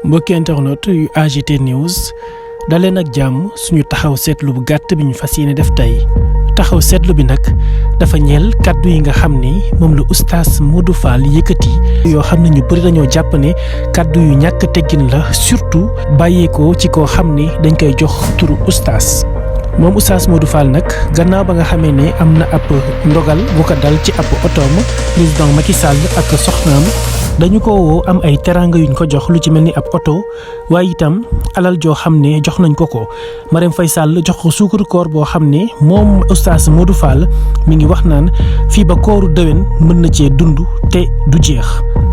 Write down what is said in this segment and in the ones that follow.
mbokki internet yu AGT News daleen ak jàmm suñu taxaw seetlu bu gàtt bi ñu fas yéene def tey taxaw seetlu bi nag dafa ñeel kàddu yi nga xam ni moom la oustaz Modou Fall yëkkati yoo xam ne ñu bëri dañoo jàpp ne kàddu yu ñàkk teggin la surtout bàyyeekoo ci koo xam ni dañ koy jox turu oustaz. moom oustaz Modou Fall nag gannaaw ba nga xamee ne am na ab ndogal bu ko dal ci ab otoom président Macky Sall ak soxnaam dañu ko woo am ay teraanga yuñ ko jox lu ci mel ni ab oto waaye itam alal joo xam ne jox nañ ko Marème Faye Sall jox ko suukaru koor boo xam ne moom oustaz Modou Fall mi ngi wax naan fii ba kooru déwén mën na cee dund te du jeex.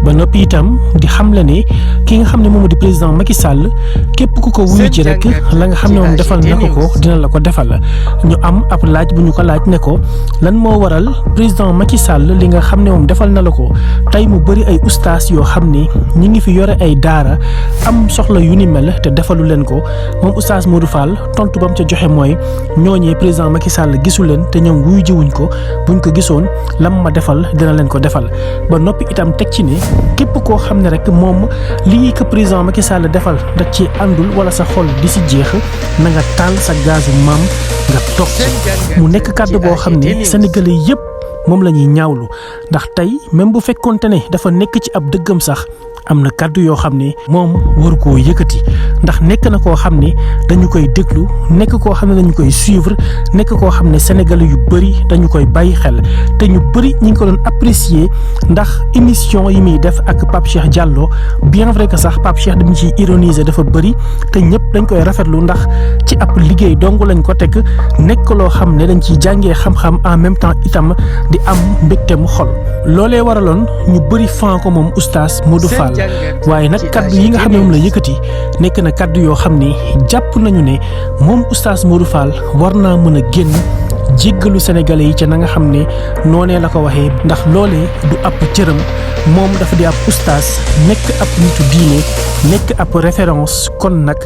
ba noppi itam di xamle ne ki nga xam ne moom di président Macky Sall képp ku ko wuyu ci rek la nga xam ne moom defal na ko dina la ko defal ñu am ab laaj bu ñu ko laaj ne ko lan moo waral président Macky Sall li nga xam ne moom defal na la ko tey mu bëri ay oustaz yoo xam ne ñi ngi fi yore ay daara am soxla yu ni mel te defalu leen ko moom oustaz Modou Fall tontu ba mu ca joxe mooy ñooñee président Macky Sall gisu leen te ñoom wuyu jiwuñ ko buñ ko gisoon lam ma defal dina leen ko defal ba noppi itam teg ci ne képp koo xam ne rek moom lii ko président Macky Sall defal da ci àndul wala sa xol di si jeex na nga taal sa gazu maam nga toog mu nekk kàddu boo xam ne sénégalais yëpp moom la ñuy ñaawlu ndax tey même bu fekkonte ne dafa nekk ci ab dëggam sax am na kàddu yoo xam ne moom waru koo yëkkati ndax nekk na koo xam ne dañu koy déglu nekk koo xam ne dañu koy suivre nekk koo xam ne sénégalais yu bëri dañu koy bàyyi xel te ñu bëri ñi ngi ko doon apprécier ndax émission yi muy def ak Pape Cheikh Diallo bien vrai que sax Pape Cheikh dañu ciy ironiser dafa bëri te ñëpp dañ koy rafetlu ndax ci ab liggéey dong lañ ko teg nekk loo xam ne dañ ciy jàngee xam-xam en même temps itam di am mbégteem xol loolee waraloon ñu bëri fan ko moom oustaz Modou Fall waaye nag kaddu yi nga xam ne moom la yëkkati nekk na kaddu yoo xam ne jàpp nañu ne moom oustaz Modou Fall war naa mën a génn jéggalu sénégalais yi ca na nga xam ne noonee la ko waxee ndax loolee du ab cëram moom dafa di ab oustaz nekk ab nitu diine nekk ab référence kon nag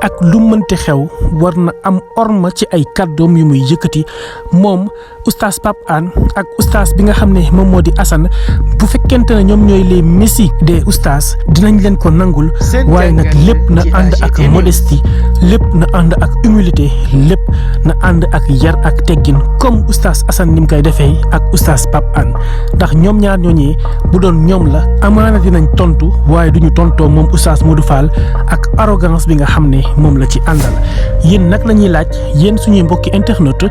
ak lu mënti xew war na am orma ci ay kàddoom yu muy yëkkati moom oustaz Pape Hann ak oustaz bi nga xam ne moom moo di Assane bu fekkente ne ñoom ñooy les messi des oustaz dinañ leen ko nangul waaye nag lépp na ànd ak modestie lépp na ànd ak humilité lépp na ànd ak yar ak teggin comme oustaz Assane ni mu koy defee ak oustaz Pape Hann ndax ñoom ñaar ñooñee bu doon ñoom la amaana dinañ tontu waaye duñu tontoo moom oustaz Modou Fall ak arrogance bi nga xam ne moom la ci àndal yéen nag la ñuy laaj yéen suñuy mbokki internet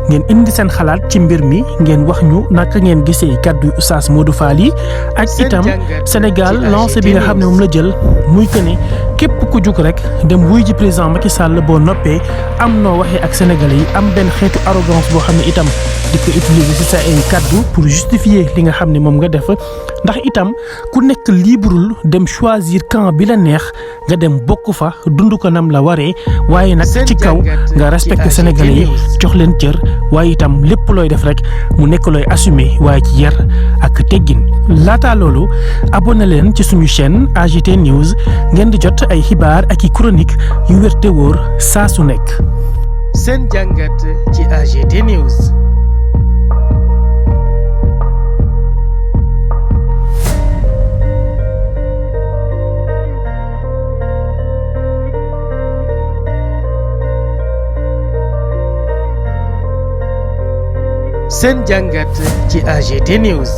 ngeen indi seen xalaat ci mbir mi ngeen wax ñu naka ngeen gisee kàddu oustaz Modou Fall yi ak itam Sénégal lancé bi nga xam ne moom la jël muy que ne képp ku jug rek dem wuy ji président Macky Sall boo noppee am noo waxee ak sénégalais yi am benn xeetu arrogance boo xam ne itam di ko utiliser ci sa ay kàddu pour justifier li nga xam ne moom nga def ndax itam ku nekk libreul dem choisir camp bi la neex nga dem bokk fa dund ko nam la waree waaye nag ci kaw nga respecté sénégalais yi jox leen cër waaye itam lépp looy def rek mu nekk looy assumer waaye ci yar ak teggin laataa loolu abonné leen ci suñu chaîne AGT News ngeen di jot ay xibaar ak i chronique yu wér te wóor saa su nekk. seen jàngat ci AGT News. seen jàngat ci AGT News.